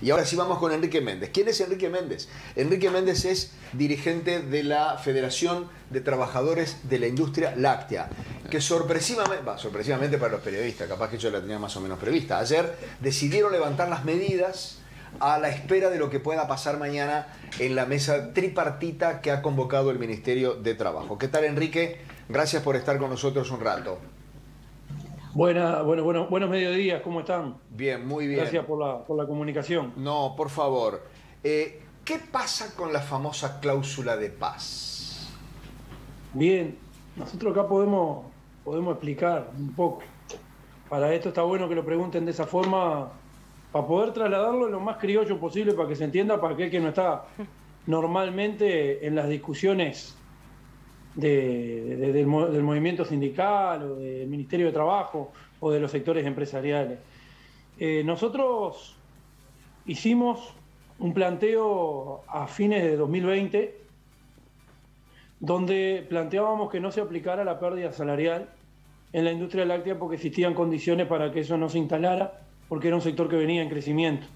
Y ahora sí vamos con Enrique Méndez. ¿Quién es Enrique Méndez? Enrique Méndez es dirigente de la Federación de Trabajadores de la Industria Láctea, que sorpresivamente para los periodistas, capaz que yo la tenía más o menos prevista, ayer decidieron levantar las medidas a la espera de lo que pueda pasar mañana en la mesa tripartita que ha convocado el Ministerio de Trabajo. ¿Qué tal, Enrique? Gracias por estar con nosotros un rato. Buenos mediodías, ¿cómo están? Bien, muy bien. Gracias por la comunicación. No, por favor. ¿Qué pasa con la famosa cláusula de paz? Bien, nosotros acá podemos explicar un poco. Para esto está bueno que lo pregunten de esa forma, para poder trasladarlo lo más criollo posible, para que se entienda para aquel que no está normalmente en las discusiones del movimiento sindical o del Ministerio de Trabajo o de los sectores empresariales. Nosotros hicimos un planteo a fines de 2020 donde planteábamos que no se aplicara la pérdida salarial en la industria láctea porque existían condiciones para que eso no se instalara, porque era un sector que venía en crecimiento,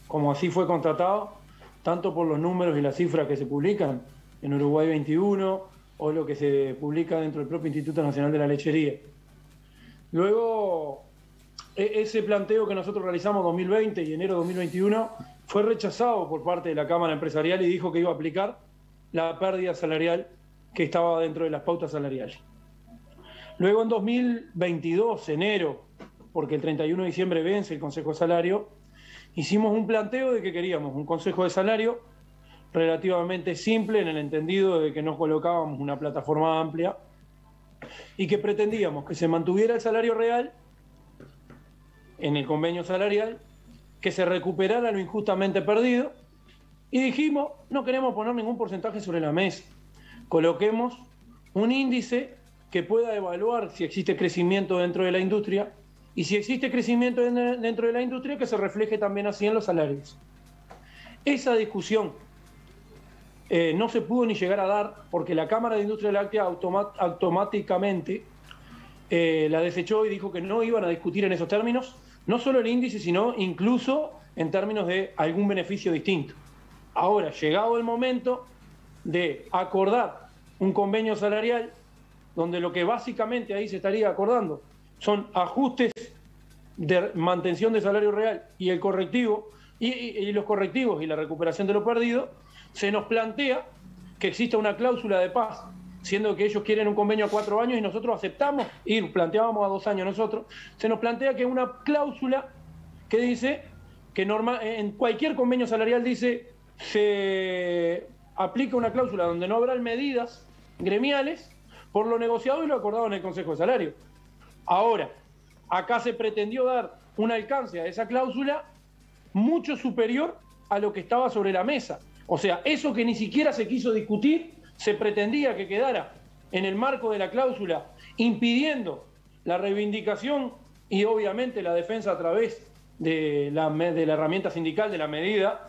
como así fue constatado, tanto por los números y las cifras que se publican en Uruguay 21 o lo que se publica dentro del propio Instituto Nacional de la Lechería. Luego, ese planteo que nosotros realizamos en 2020 y enero de 2021 fue rechazado por parte de la Cámara Empresarial y dijo que iba a aplicar la pérdida salarial que estaba dentro de las pautas salariales. Luego en 2022, enero, porque el 31 de diciembre vence el Consejo de Salario, hicimos un planteo de que queríamos un Consejo de Salario relativamente simple en el entendido de que nos colocábamos una plataforma amplia y que pretendíamos que se mantuviera el salario real en el convenio salarial, que se recuperara lo injustamente perdido y dijimos, no queremos poner ningún porcentaje sobre la mesa, coloquemos un índice que pueda evaluar si existe crecimiento dentro de la industria y si existe crecimiento dentro de la industria que se refleje también así en los salarios. Esa discusión no se pudo ni llegar a dar porque la Cámara de Industria Láctea automáticamente la desechó y dijo que no iban a discutir en esos términos, no solo el índice, sino incluso en términos de algún beneficio distinto. Ahora, llegado el momento de acordar un convenio salarial, donde lo que básicamente ahí se estaría acordando son ajustes de mantención de salario real y el correctivo, y los correctivos y la recuperación de lo perdido, se nos plantea que exista una cláusula de paz, siendo que ellos quieren un convenio a 4 años y nosotros aceptamos, y planteábamos a 2 años nosotros, se nos plantea que una cláusula que dice que en cualquier convenio salarial dice se aplica una cláusula donde no habrá medidas gremiales por lo negociado y lo acordado en el Consejo de Salario. Ahora, acá se pretendió dar un alcance a esa cláusula mucho superior a lo que estaba sobre la mesa. O sea, eso que ni siquiera se quiso discutir, se pretendía que quedara en el marco de la cláusula, impidiendo la reivindicación y obviamente la defensa a través de la herramienta sindical, de la medida,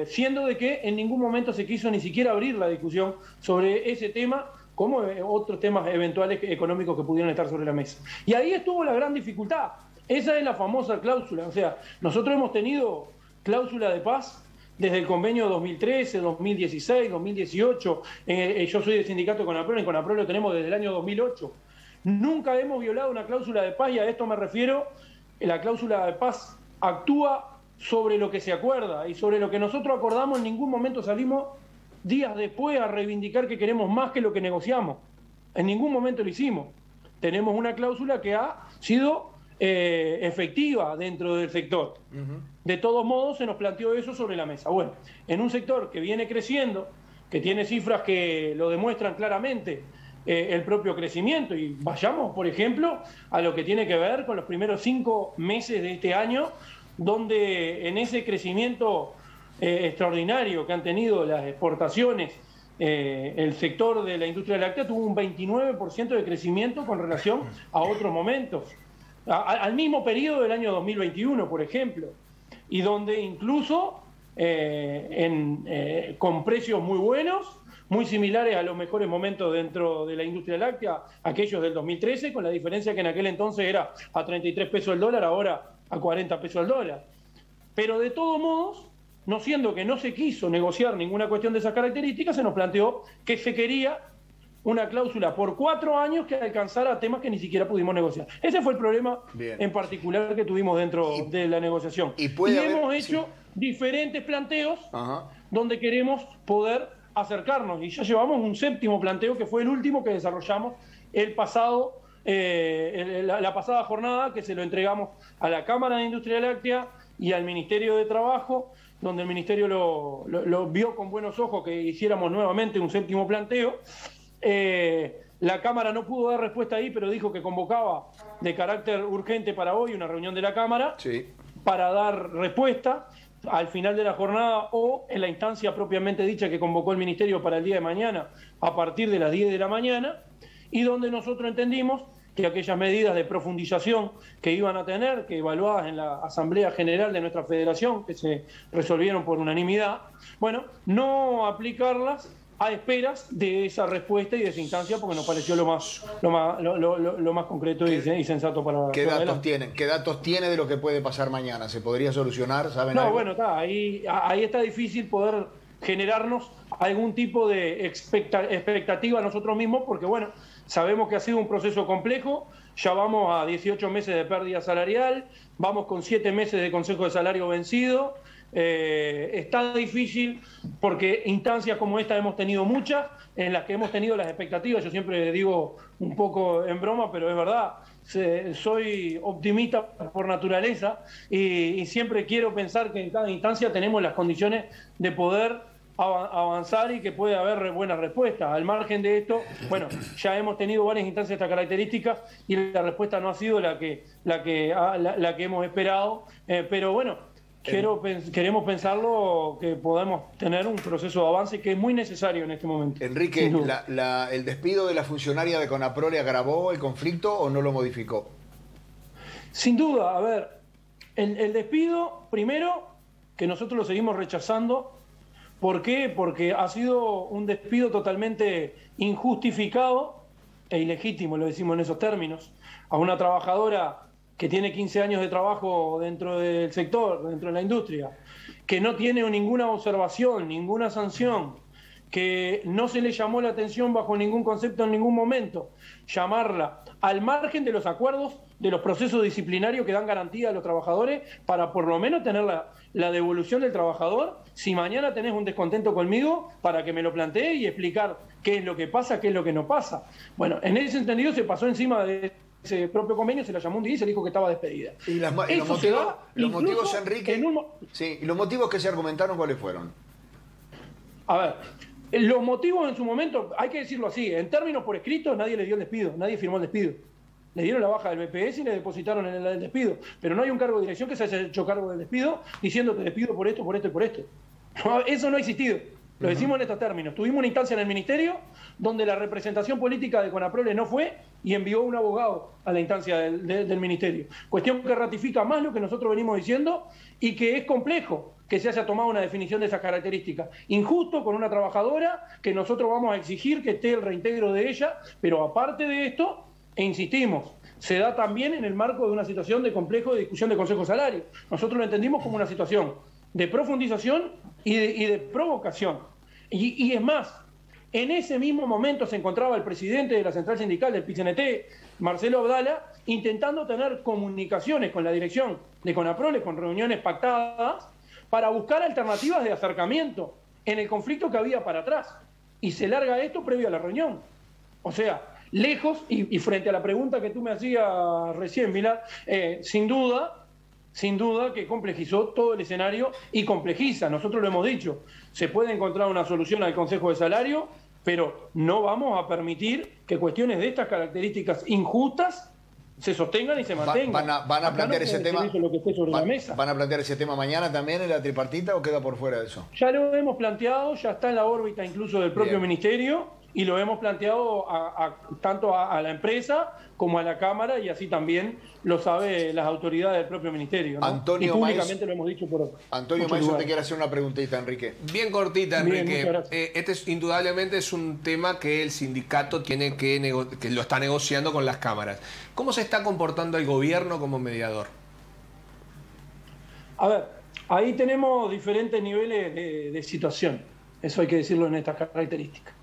siendo de que en ningún momento se quiso ni siquiera abrir la discusión sobre ese tema, como otros temas eventuales económicos que pudieran estar sobre la mesa. Y ahí estuvo la gran dificultad. Esa es la famosa cláusula. O sea, nosotros hemos tenido cláusula de paz desde el convenio 2013, 2016, 2018. Yo soy del sindicato Conaprol, en Conaprol lo tenemos desde el año 2008. Nunca hemos violado una cláusula de paz y a esto me refiero. La cláusula de paz actúa sobre lo que se acuerda y sobre lo que nosotros acordamos. En ningún momento salimos días después a reivindicar que queremos más que lo que negociamos. En ningún momento lo hicimos. Tenemos una cláusula que ha sido efectiva dentro del sector. De todos modos, se nos planteó eso sobre la mesa. Bueno, en un sector que viene creciendo, que tiene cifras que lo demuestran claramente, el propio crecimiento, y vayamos, por ejemplo, a lo que tiene que ver con los primeros 5 meses de este año, donde en ese crecimiento extraordinario que han tenido las exportaciones, el sector de la industria láctea tuvo un 29% de crecimiento con relación a otros momentos, al mismo periodo del año 2021, por ejemplo, y donde incluso con precios muy buenos, muy similares a los mejores momentos dentro de la industria láctea, aquellos del 2013, con la diferencia que en aquel entonces era a 33 pesos el dólar, ahora a 40 pesos el dólar. Pero de todos modos, no siendo que no se quiso negociar ninguna cuestión de esas características, se nos planteó que se quería una cláusula por 4 años que alcanzara temas que ni siquiera pudimos negociar. Ese fue el problema en particular que tuvimos dentro de la negociación. Y hemos hecho diferentes planteos donde queremos poder acercarnos. Y ya llevamos un 7º planteo, que fue el último que desarrollamos el pasado, la pasada jornada, que se lo entregamos a la Cámara de Industria Láctea y al Ministerio de Trabajo, donde el Ministerio lo vio con buenos ojos que hiciéramos nuevamente un 7º planteo. La Cámara no pudo dar respuesta ahí, pero dijo que convocaba de carácter urgente para hoy una reunión de la Cámara para dar respuesta al final de la jornada o en la instancia propiamente dicha que convocó el Ministerio para el día de mañana a partir de las 10 de la mañana, y donde nosotros entendimos que aquellas medidas de profundización que iban a tener, que evaluadas en la Asamblea General de nuestra Federación, que se resolvieron por unanimidad, bueno, no aplicarlas a esperas de esa respuesta y de esa instancia, porque nos pareció lo más concreto y sensato para... ¿Qué datos tiene de lo que puede pasar mañana? ¿Se podría solucionar? ¿Saben algo? Bueno, ahí está difícil poder generarnos algún tipo de expectativa nosotros mismos, porque bueno, sabemos que ha sido un proceso complejo, ya vamos a 18 meses de pérdida salarial, vamos con 7 meses de consejo de salario vencido. Está difícil porque instancias como esta hemos tenido muchas, en las que hemos tenido las expectativas. Yo siempre digo un poco en broma, pero es verdad, soy optimista por naturaleza y siempre quiero pensar que en cada instancia tenemos las condiciones de poder avanzar y que puede haber buenas respuestas. Al margen de esto, bueno, ya hemos tenido varias instancias de estas características y la respuesta no ha sido la que hemos esperado, pero bueno, queremos pensarlo, que podamos tener un proceso de avance que es muy necesario en este momento. Enrique, ¿el despido de la funcionaria de Conaprole agravó el conflicto o no lo modificó? Sin duda, a ver, el despido, primero, que nosotros lo seguimos rechazando. ¿Por qué? Porque ha sido un despido totalmente injustificado e ilegítimo, lo decimos en esos términos, a una trabajadora que tiene 15 años de trabajo dentro del sector, dentro de la industria, que no tiene ninguna observación, ninguna sanción, que no se le llamó la atención bajo ningún concepto en ningún momento, llamarla al margen de los acuerdos, de los procesos disciplinarios que dan garantía a los trabajadores para por lo menos tener la devolución del trabajador. Si mañana tenés un descontento conmigo, para que me lo plantee y explicar qué es lo que pasa, qué es lo que no pasa. Bueno, en ese entendido se pasó encima de ese propio convenio, se la llamó un día y se le dijo que estaba despedida. ¿Y los motivos, Enrique? Sí, ¿y los motivos que se argumentaron cuáles fueron? A ver, los motivos en su momento, hay que decirlo así, en términos por escrito nadie le dio el despido, nadie firmó el despido. Le dieron la baja del BPS y le depositaron en el despido. Pero no hay un cargo de dirección que se haya hecho cargo del despido diciendo te despido por esto, por esto y por esto. No, eso no ha existido. Lo decimos en estos términos. Tuvimos una instancia en el Ministerio donde la representación política de Conaprole no fue y envió un abogado a la instancia del Ministerio. Cuestión que ratifica más lo que nosotros venimos diciendo y que es complejo que se haya tomado una definición de esas características. Injusto con una trabajadora que nosotros vamos a exigir que esté el reintegro de ella, pero aparte de esto, e insistimos, se da también en el marco de una situación de complejo de discusión de consejo de salario. Nosotros lo entendimos como una situación de profundización y de provocación. Y es más, en ese mismo momento se encontraba el presidente de la central sindical del PIT-CNT, Marcelo Abdala, intentando tener comunicaciones con la dirección de Conaprole, con reuniones pactadas, para buscar alternativas de acercamiento en el conflicto que había para atrás. Y se larga esto previo a la reunión. O sea, lejos, y frente a la pregunta que tú me hacías recién, Pilar, sin duda que complejizó todo el escenario y complejiza, nosotros lo hemos dicho, se puede encontrar una solución al Consejo de Salario, pero no vamos a permitir que cuestiones de estas características injustas se sostengan y se mantengan. ¿Van a plantear ese tema? ¿Van a plantear ese tema mañana también en la tripartita o queda por fuera de eso? Ya lo hemos planteado, ya está en la órbita incluso del propio Ministerio. Y lo hemos planteado tanto a la empresa como a la Cámara, y así también lo sabe las autoridades del propio Ministerio, ¿no? Antonio y públicamente lo hemos dicho por Antonio Maiso te quiere hacer una preguntita, Enrique. Bien cortita, Enrique. Indudablemente es un tema que el sindicato tiene que lo está negociando con las cámaras. ¿Cómo se está comportando el gobierno como mediador? A ver, Ahí tenemos diferentes niveles de situación, eso hay que decirlo en estas características.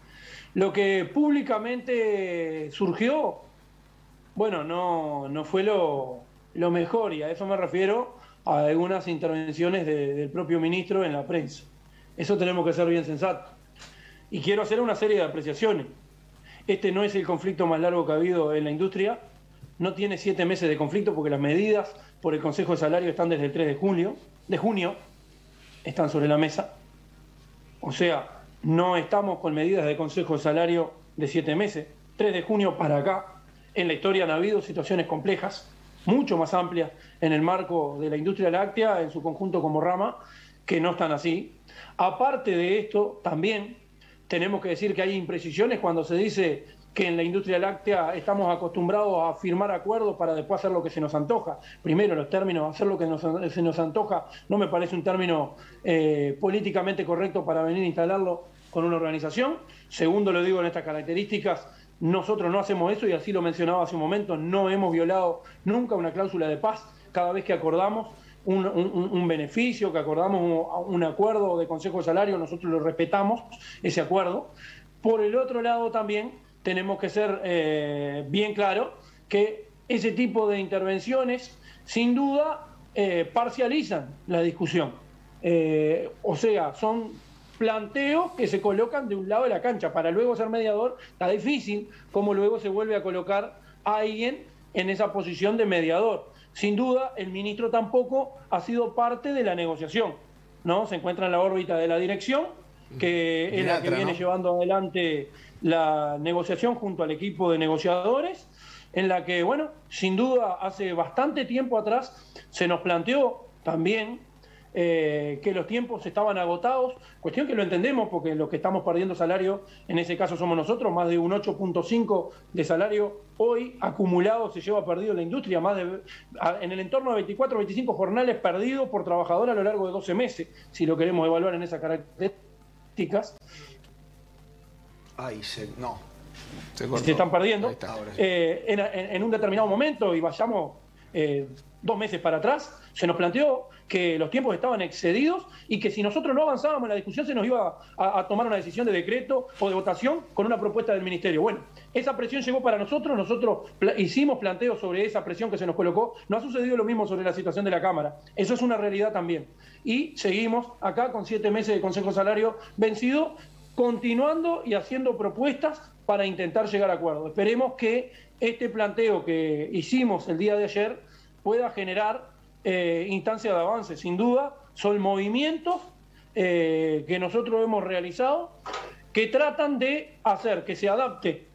Lo que públicamente surgió, bueno, no fue lo mejor, y a eso me refiero a algunas intervenciones del propio ministro en la prensa. Eso tenemos que ser bien sensatos. Y quiero hacer una serie de apreciaciones. Este no es el conflicto más largo que ha habido en la industria, no tiene 7 meses de conflicto porque las medidas por el Consejo de Salario están desde el 3 de junio, están sobre la mesa. O sea, no estamos con medidas de Consejo de Salario de 7 meses. 3 de junio para acá, en la historia han habido situaciones complejas, mucho más amplias en el marco de la industria láctea, en su conjunto como rama, que no están así. Aparte de esto, también tenemos que decir que hay imprecisiones cuando se dice que en la industria láctea estamos acostumbrados a firmar acuerdos para después hacer lo que se nos antoja. Primero, los términos, hacer lo que se nos antoja, no me parece un término políticamente correcto para venir a instalarlo con una organización. Segundo, lo digo en estas características, nosotros no hacemos eso, y así lo mencionaba hace un momento, no hemos violado nunca una cláusula de paz. Cada vez que acordamos un beneficio, que acordamos un acuerdo de Consejo de Salario, nosotros lo respetamos, ese acuerdo. Por el otro lado también tenemos que ser bien claros que ese tipo de intervenciones sin duda parcializan la discusión. O sea, son planteos que se colocan de un lado de la cancha. Para luego ser mediador está difícil cómo luego se vuelve a colocar a alguien en esa posición de mediador. Sin duda, el ministro tampoco ha sido parte de la negociación, ¿no? Se encuentra en la órbita de la dirección, que es la que viene llevando adelante la negociación junto al equipo de negociadores, en la que, bueno, sin duda, hace bastante tiempo atrás se nos planteó también que los tiempos estaban agotados, cuestión que lo entendemos porque los que estamos perdiendo salario, en ese caso somos nosotros, más de un 8.5 de salario hoy acumulado se lleva perdido en la industria, en el entorno de 24 o 25 jornales perdidos por trabajador a lo largo de 12 meses, si lo queremos evaluar en esas características. Se están perdiendo en un determinado momento, y vayamos 2 meses para atrás, se nos planteó que los tiempos estaban excedidos y que si nosotros no avanzábamos en la discusión se nos iba a tomar una decisión de decreto o de votación con una propuesta del Ministerio. Bueno, esa presión llegó para nosotros hicimos planteos sobre esa presión que se nos colocó. No ha sucedido lo mismo sobre la situación de la Cámara, eso es una realidad también. Y seguimos acá con 7 meses de Consejo de Salario vencido, continuando y haciendo propuestas para intentar llegar a acuerdos. Esperemos que este planteo que hicimos el día de ayer pueda generar instancias de avance. Sin duda, son movimientos que nosotros hemos realizado que tratan de hacer que se adapte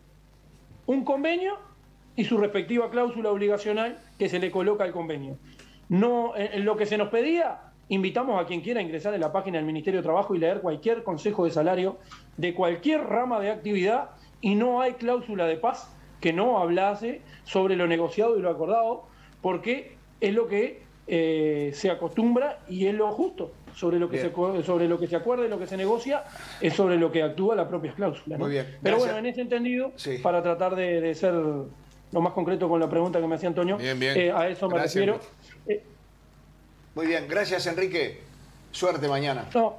un convenio y su respectiva cláusula obligacional que se le coloca al convenio. No, en lo que se nos pedía, invitamos a quien quiera ingresar en la página del Ministerio de Trabajo y leer cualquier consejo de salario de cualquier rama de actividad, y no hay cláusula de paz que no hablase sobre lo negociado y lo acordado, porque es lo que se acostumbra y es lo justo. Sobre lo que se acuerda y lo que se negocia es sobre lo que actúa la propia cláusula, ¿no? Muy bien. Pero bueno, en ese entendido, sí, para tratar de ser lo más concreto con la pregunta que me hacía Antonio, a eso me refiero. Muy bien, gracias Enrique. Suerte mañana. No,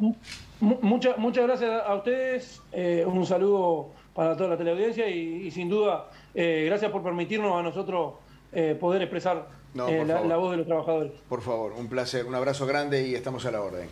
muchas gracias a ustedes. Un saludo para toda la teleaudiencia y sin duda, gracias por permitirnos a nosotros poder expresar la voz de los trabajadores. Por favor, un placer, un abrazo grande y estamos a la orden.